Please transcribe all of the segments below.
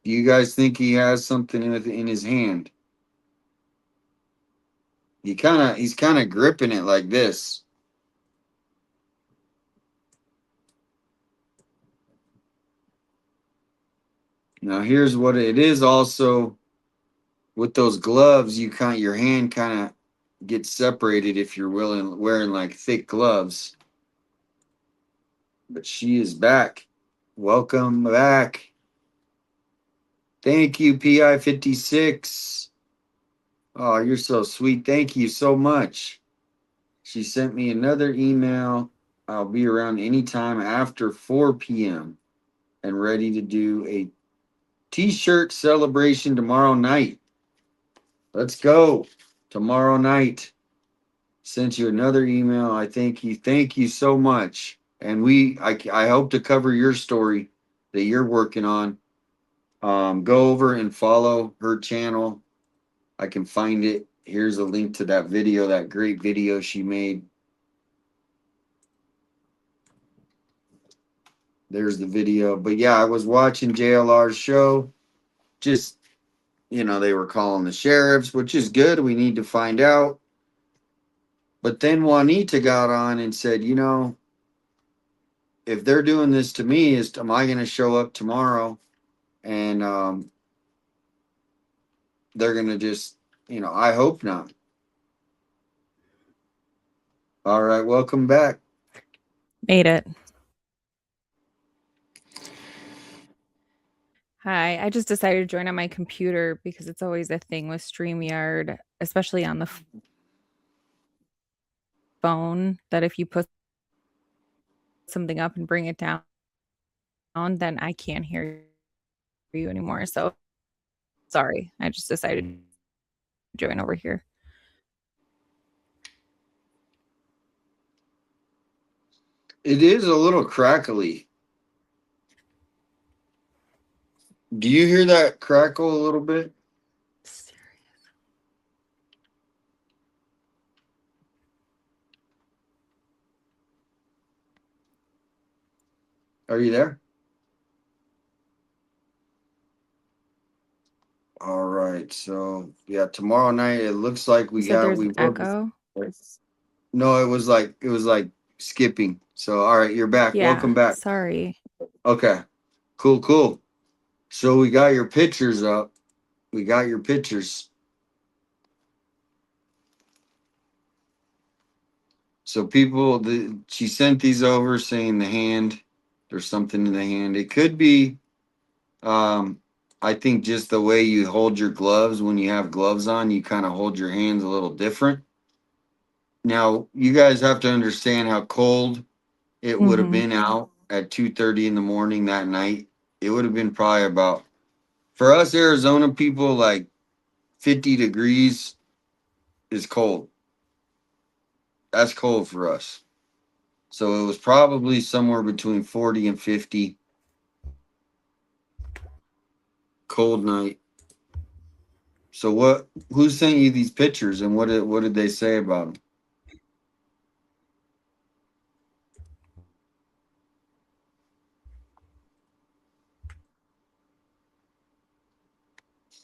Do you guys think he has something in his hand? He's kind of gripping it like this. Now here's what it is also with those gloves, your hand kind of gets separated if you're wearing like thick gloves. But she is back. Welcome back. Thank you, PI56. Oh, you're so sweet. Thank you so much. She sent me another email. I'll be around anytime after 4 p.m. and ready to do a t-shirt celebration tomorrow night. Let's go. Tomorrow night. Sent you another email. I thank you. Thank you so much. And I hope to cover your story that you're working on. Go over and follow her channel. I can find it. Here's a link to that video, that great video she made. There's the video. But yeah, I was watching JLR's show. Just, they were calling the sheriffs, which is good. We need to find out. But then Juanita got on and said, if they're doing this to me, am I going to show up tomorrow? And they're going to just, I hope not. All right, welcome back. Made it. Hi, I just decided to join on my computer because it's always a thing with StreamYard, especially on the phone, that if you put something up and bring it down, then I can't hear you anymore. So sorry, I just decided to join over here. It is a little crackly. Do you hear that crackle a little bit? Are you there? All right. So yeah, tomorrow night it looks like You said there's an echo? No, it was like skipping. So all right, you're back. Yeah, Welcome back. sorry. Okay. Cool, cool. So we got your pictures up. We got your pictures. So she sent these over saying the hand, there's something in the hand. It could be, I think just the way you hold your gloves when you have gloves on, you kind of hold your hands a little different. Now you guys have to understand how cold it would have been out at 2:30 in the morning that night. It would have been probably about, for us Arizona people, like 50 degrees is cold. That's cold for us. So it was probably somewhere between 40 and 50. Cold night. So who sent you these pictures and what did they say about them?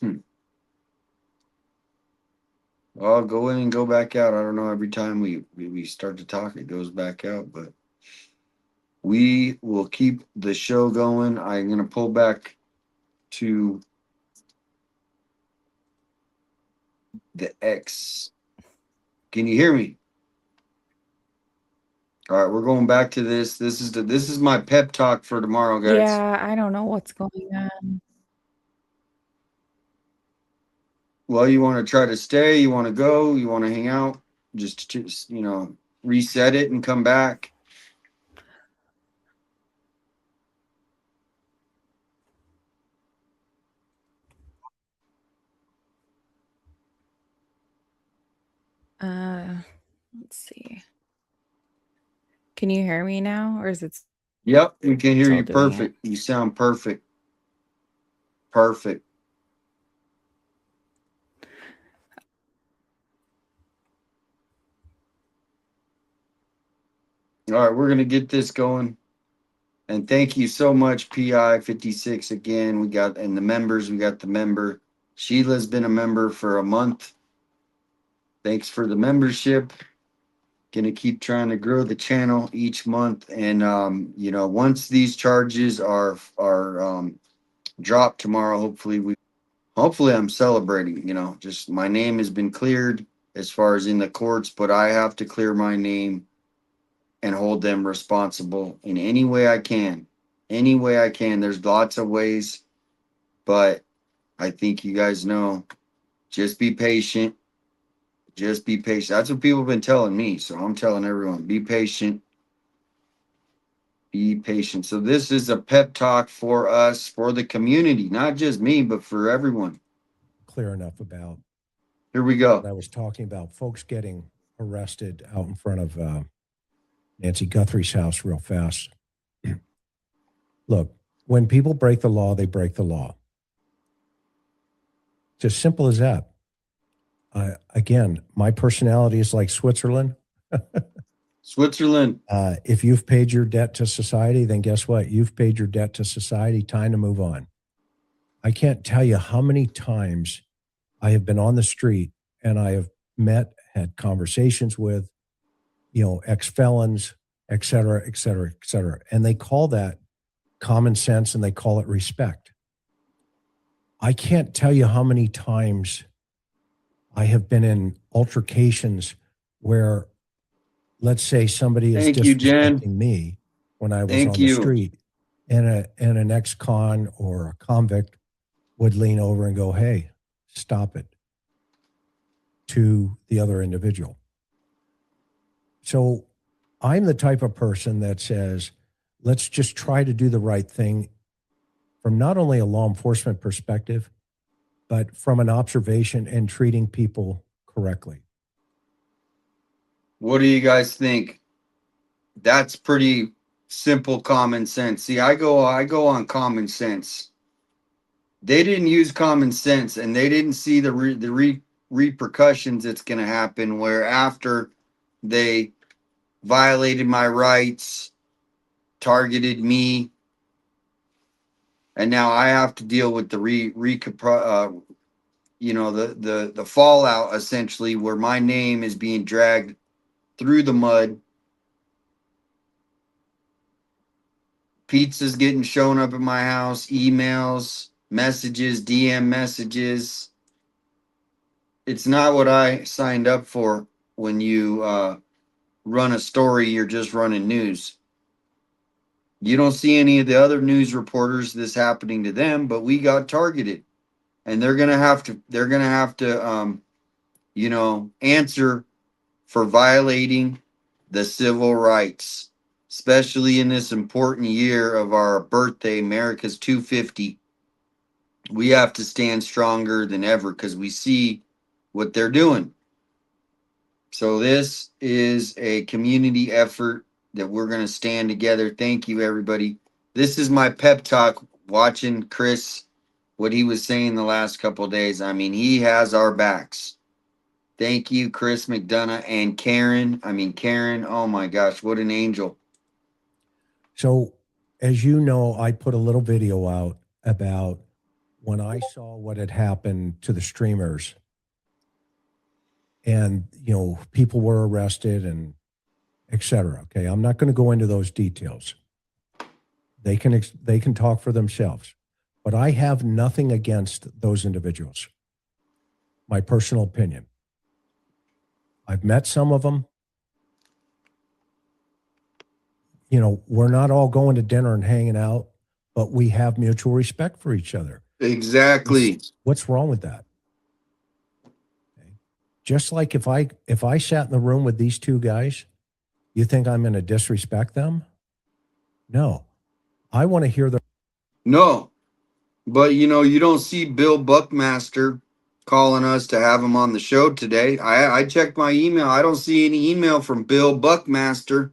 Hmm. I'll go in and go back out. I don't know. Every time we start to talk, it goes back out, but we will keep the show going. I'm gonna pull back to the X. Can you hear me? All right, we're going back to this. This is my pep talk for tomorrow, guys. Yeah, I don't know what's going on. Well, you want to try to stay, you want to go, you want to hang out, just reset it and come back. Let's see. Can you hear me now, or is it Yep, we can hear still you doing it? perfect. You sound perfect. Perfect. All right, we're gonna get this going, And thank you so much, PI 56 again. We got, and the members, we got the member. Sheila's been a member for a month. Thanks for the membership. Gonna keep trying to grow the channel each month. And you know, once these charges are dropped tomorrow, hopefully I'm celebrating, you know, just my name has been cleared as far as in the courts, but I have to clear my name and hold them responsible in any way I can. Any way I can. There's lots of ways, but I think you guys know, just be patient. Just be patient. That's what people have been telling me. So I'm telling everyone, be patient. Be patient. So this is a pep talk for us, for the community, not just me, but for everyone. Clear enough about. Here we go. I was talking about folks getting arrested out in front of Nancy Guthrie's house real fast. Look, when people break the law, they break the law. It's as simple as that. Again, my personality is like Switzerland. Switzerland. If you've paid your debt to society, then guess what? You've paid your debt to society. Time to move on. I can't tell you how many times I have been on the street and I have had conversations with, you know, ex-felons, et cetera, et cetera, et cetera. And they call that common sense and they call it respect. I can't tell you how many times I have been in altercations where, let's say, somebody is disrespecting me when I was on the street, and an ex-con or a convict would lean over and go, "Hey, stop it," to the other individual. So I'm the type of person that says, let's just try to do the right thing from not only a law enforcement perspective, but from an observation and treating people correctly. What do you guys think? That's pretty simple common sense. See, I go on common sense. They didn't use common sense, and they didn't see the repercussions that's going to happen, where after they violated my rights, targeted me, and now I have to deal with the the fallout, essentially, where my name is being dragged through the mud. Pizza's getting shown up at my house, emails, messages, DM messages. It's not what I signed up for. When you run a story, you're just running news. You don't see any of the other news reporters this happening to them, but we got targeted, and they're gonna have to answer for violating the civil rights, especially in this important year of our birthday, America's 250. We have to stand stronger than ever because we see what they're doing. So this is a community effort that we're going to stand together. Thank you, everybody. This is my pep talk, watching Chris, what he was saying the last couple of days. I mean, he has our backs. Thank you, Chris McDonough and Karen. Karen, oh my gosh, what an angel. So, as you know, I put a little video out about when I saw what had happened to the streamers, and, you know, people were arrested and et cetera. Okay. I'm not going to go into those details. They can talk for themselves, but I have nothing against those individuals. My personal opinion. I've met some of them. You know, we're not all going to dinner and hanging out, but we have mutual respect for each other. Exactly. What's wrong with that? Okay. Just like if I sat in the room with these two guys, you think I'm going to disrespect them? No. I want to hear the... No. But, you know, you don't see Bill Buckmaster calling us to have him on the show today. I checked my email. I don't see any email from Bill Buckmaster,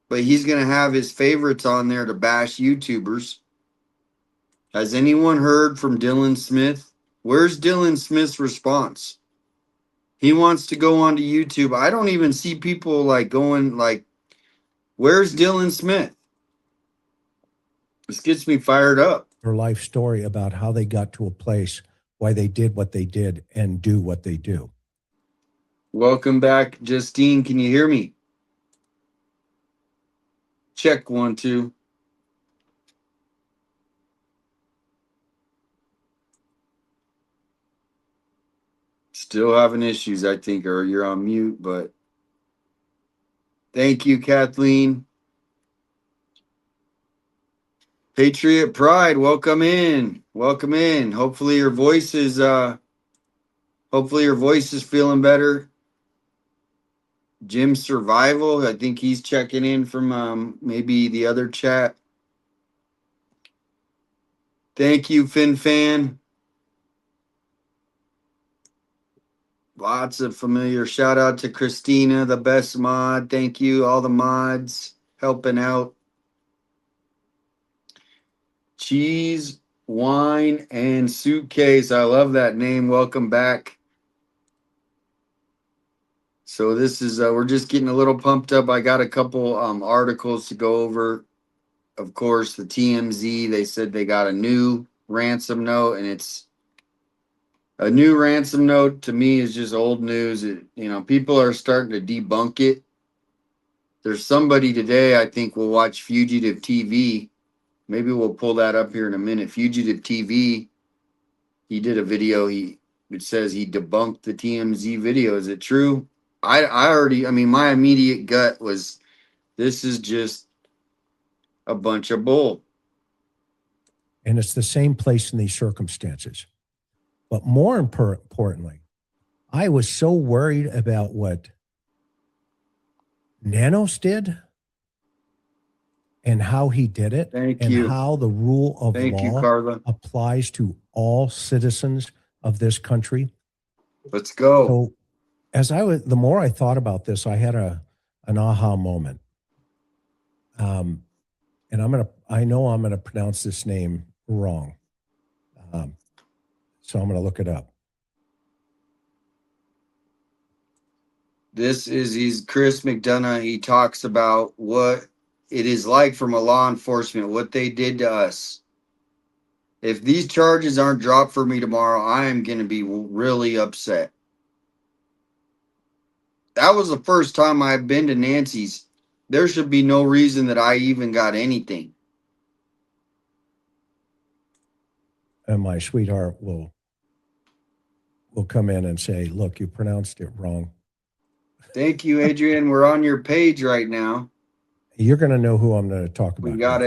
but he's going to have his favorites on there to bash YouTubers. Has anyone heard from Dylan Smith? Where's Dylan Smith's response? He wants to go onto YouTube. I don't even see people like going like, where's Dylan Smith? This gets me fired up. Their life story about how they got to a place, why they did what they did, and do what they do. Welcome back, Justine. Can you hear me? Check 1, 2. Still having issues, I think, or you're on mute, but thank you, Kathleen. Patriot Pride, welcome in. Welcome in. Hopefully your voice is feeling better. Jim Survival, I think he's checking in from maybe the other chat. Thank you, FinFan. Lots of familiar. Shout out to Christina, the best mod. Thank you, all the mods helping out. Cheese, wine, and suitcase. I love that name. Welcome back. So this is we're just getting a little pumped up. I got a couple articles to go over. Of course, the TMZ, they said they got a new ransom note, and it's a new ransom note to me is just old news. People are starting to debunk it. There's somebody today, I think, will watch Fugitive TV. Maybe we'll pull that up here in a minute. Fugitive TV, he did a video. It says he debunked the TMZ video. Is it true? My immediate gut was, this is just a bunch of bull. And it's the same place in these circumstances. But more importantly, I was so worried about what Nanos did and how he did it. Thank and you. How the rule of Thank you, law Carla. applies to all citizens of this country. Let's go. So the more I thought about this, I had an aha moment. And I know I'm gonna pronounce this name wrong. So I'm gonna look it up. He's Chris McDonough. He talks about what it is like from a law enforcement, what they did to us. If these charges aren't dropped for me tomorrow, I am going to be really upset. That was the first time I've been to Nancy's. There should be no reason that I even got anything. And my sweetheart will come in and say, look, you pronounced it wrong. Thank you, Adrian. We're on your page right now. You're going to know who I'm going to talk about. We got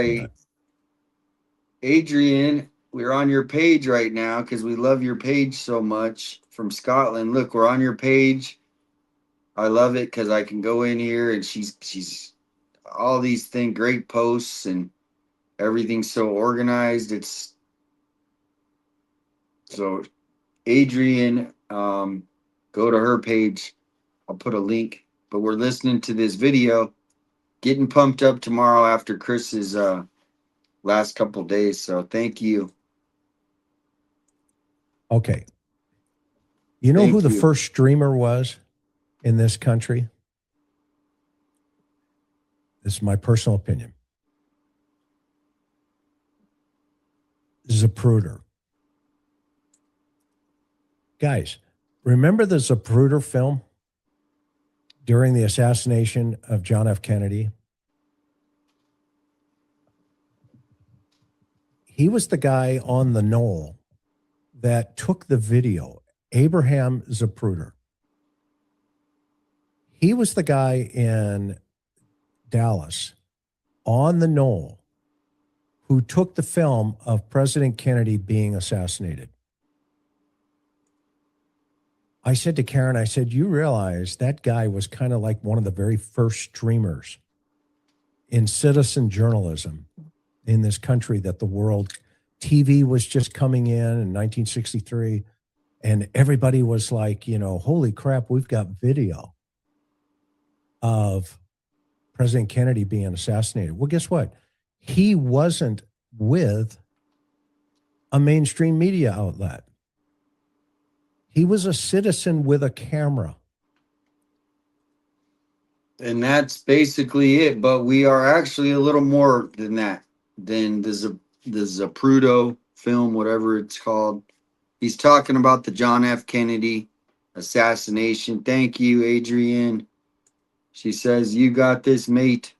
Adrian, we're on your page right now because we love your page so much, from Scotland. Look, we're on your page. I love it because I can go in here and she's all these things, great posts, and everything's so organized. It's so Adrian, go to her page. I'll put a link. But we're listening to this video, getting pumped up tomorrow after Chris's last couple days. So thank you. Okay. You know who the first streamer was in this country? This is my personal opinion. Zapruder. Guys, remember the Zapruder film during the assassination of John F. Kennedy? He was the guy on the knoll that took the video, Abraham Zapruder. He was the guy in Dallas on the knoll who took the film of President Kennedy being assassinated. I said to Karen, I said, you realize that guy was kind of like one of the very first streamers in citizen journalism in this country, that the world TV was just coming in 1963, and everybody was like, holy crap, we've got video of President Kennedy being assassinated. Well, guess what? He wasn't with a mainstream media outlet. He was a citizen with a camera. And that's basically it. But we are actually a little more than that. then the Zapruder film, whatever it's called. He's talking about the John F. Kennedy assassination. Thank you, Adrienne. She says, "You got this, mate.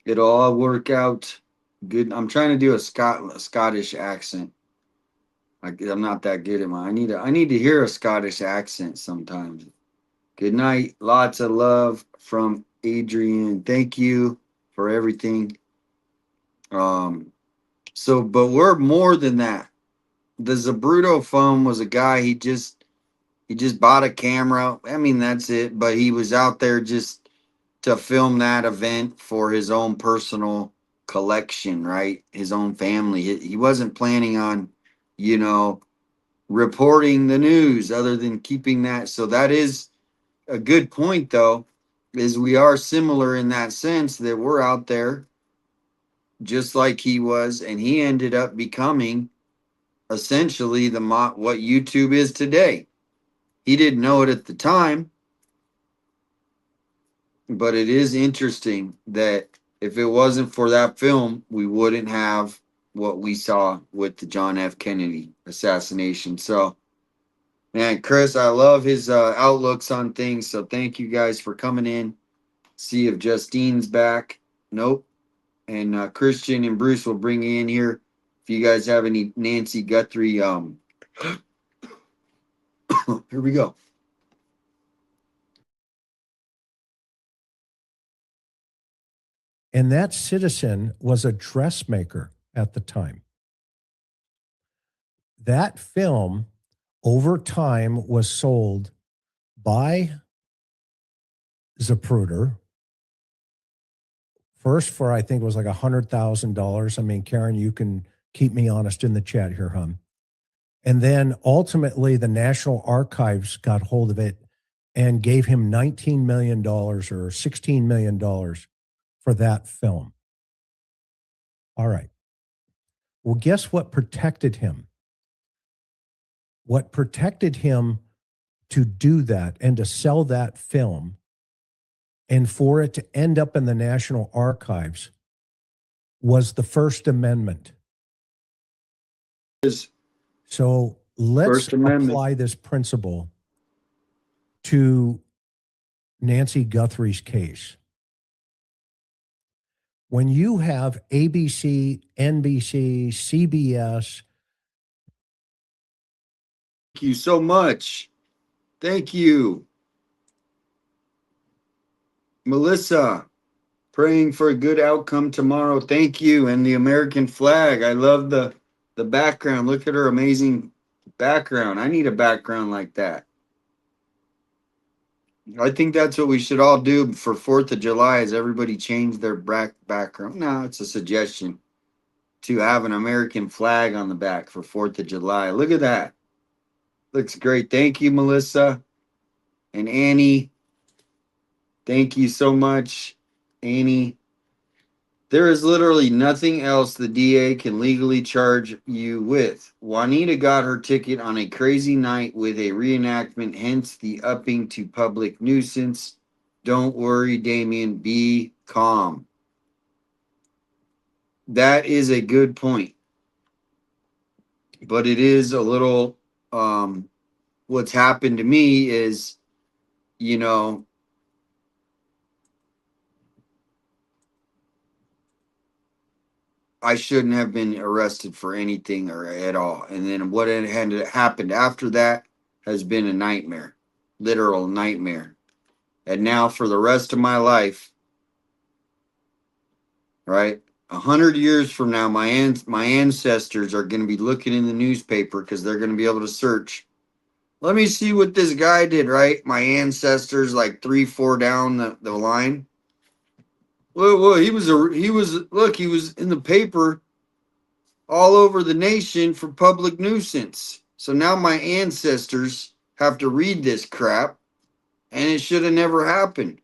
It'll all work out good." I'm trying to do a Scottish accent. I'm not that good at mine. I need to hear a Scottish accent sometimes. Good night. Lots of love from Adrian. Thank you for everything. But we're more than that. The Zabruto phone was a guy, he just bought a camera. I mean, that's it. But he was out there just to film that event for his own personal collection, right? His own family. He wasn't planning on, you know, reporting the news other than keeping that. So that is a good point, though, is we are similar in that sense that we're out there just like he was, and he ended up becoming essentially what YouTube is today. He didn't know it at the time, but it is interesting that if it wasn't for that film, we wouldn't have what we saw with the John F. Kennedy assassination. So, man, Chris, I love his outlooks on things. So thank you guys for coming in. See if Justine's back. Nope. And Christian and Bruce will bring you in here if you guys have any Nancy Guthrie. Here we go. And that citizen was a dressmaker at the time. That film, over time, was sold by Zapruder. First for, I think it was like $100,000. I mean, Karen, you can keep me honest in the chat here, hon. And then ultimately the National Archives got hold of it and gave him $19 million or $16 million for that film. All right. Well, guess what protected him? What protected him to do that and to sell that film and for it to end up in the National Archives was the First Amendment. So let's apply this principle to Nancy Guthrie's case. When you have ABC, NBC, CBS. Thank you so much. Thank you. Melissa, praying for a good outcome tomorrow. Thank you. And the American flag. I love the background. Look at her amazing background. I need a background like that. I think that's what we should all do for 4th of July is everybody change their background. No, it's a suggestion to have an American flag on the back for 4th of July. Look at that. Looks great. Thank you, Melissa and Annie. Thank you so much, Annie. There is literally nothing else the DA can legally charge you with. Juanita got her ticket on a crazy night with a reenactment, hence the upping to public nuisance. Don't worry, Damien, be calm. That is a good point. But it is a little, what's happened to me is, you know, I shouldn't have been arrested for anything or at all. And then what had happened after that has been a nightmare, literal nightmare. And now for the rest of my life, right? 100 years from now, my ancestors are going to be looking in the newspaper because they're going to be able to search. Let me see what this guy did, right? My ancestors, like 3-4 down the line. Well, he was in the paper all over the nation for public nuisance. So now my ancestors have to read this crap, and it should have never happened.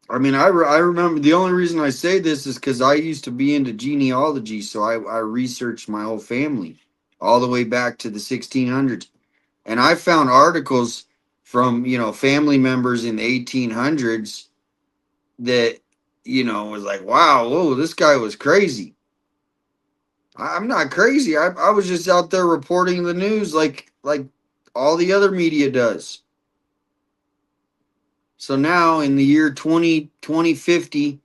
I mean, I remember the only reason I say this is because I used to be into genealogy, so I researched my whole family all the way back to the 1600s, and I found articles from family members in the 1800s that, was like, wow, whoa, this guy was crazy. I'm not crazy. I was just out there reporting the news like all the other media does. So now in the year 2050,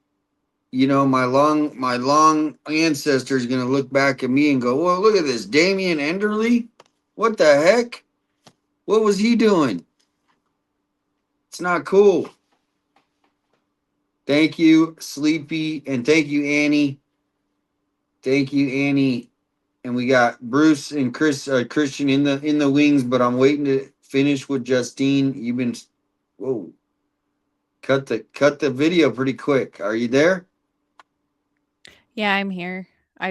my long ancestor is going to look back at me and go, well, look at this Damian Enderly. What the heck? What was he doing? It's not cool. Thank you, Sleepy, and thank you, Annie. Thank you, Annie. And we got Bruce and Christian in the wings, but I'm waiting to finish with Justine. You've been whoa. Cut the video pretty quick. Are you there? Yeah, I'm here. I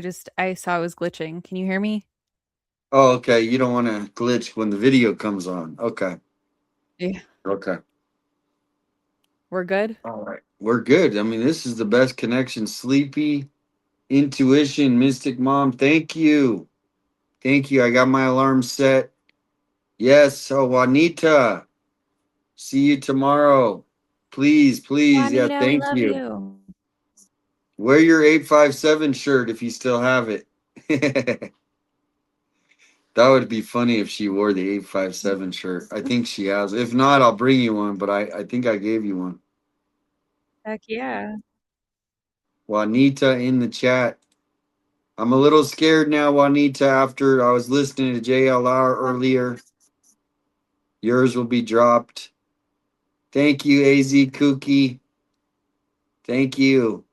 saw it was glitching. Can you hear me? Oh, okay. You don't want to glitch when the video comes on. Okay. Yeah. Okay. We're good? All right. We're good. I mean, this is the best connection. Sleepy, Intuition, Mystic Mom. Thank you. Thank you. I got my alarm set. Yes. Oh, Juanita. See you tomorrow. Please, please. Yeah, Juanita, we thank love you. you. Wear your 857 shirt if you still have it. That would be funny if she wore the 857 shirt. I think she has. If not, I'll bring you one, but I think I gave you one. Heck yeah. Juanita in the chat. I'm a little scared now, Juanita, after I was listening to JLR earlier. Yours will be dropped. Thank you, AZ Kookie. Thank you.